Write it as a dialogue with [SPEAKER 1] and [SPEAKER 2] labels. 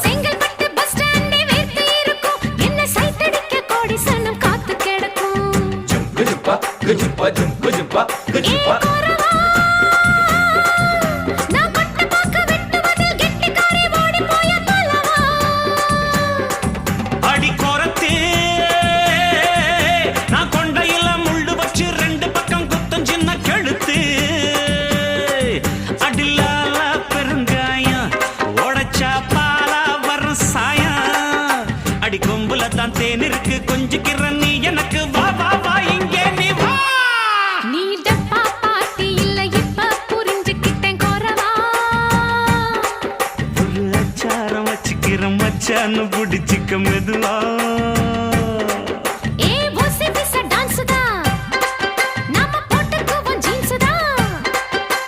[SPEAKER 1] Chengalpattu bus ஸ்டாண்டே வேர்த்து இருக்கும் என்ன சைத்தடிக்க கோடி சனம் காத்து கிடக்கும் நான் பட்ட பாக்க வெட்டுவதில் கெட்டிக்காரி ஓடி போய பலவா
[SPEAKER 2] அடி கோரத்தே நான் கொண்டையில முள்ளு வச்சு ரெண்டு பக்கம் குத்தம் சின்ன கழுத்து அடிலால பெருங்காயம் உடைச்சா பாலா வரும் சாயம் அடி கொம்புல தான் தேன் இருக்கு கொஞ்சிக்கிற நீ எனக்கு வா வா வா இங்கே நீ வா
[SPEAKER 1] நீ டப்பா பாட்டி இல்ல இப்ப புரிஞ்சுக்கிட்டேன் கோரவா
[SPEAKER 2] ஒரு அச்சாரம் வச்சுக்கிற மச்சான்னு பிடிச்சிக்க மெதுவா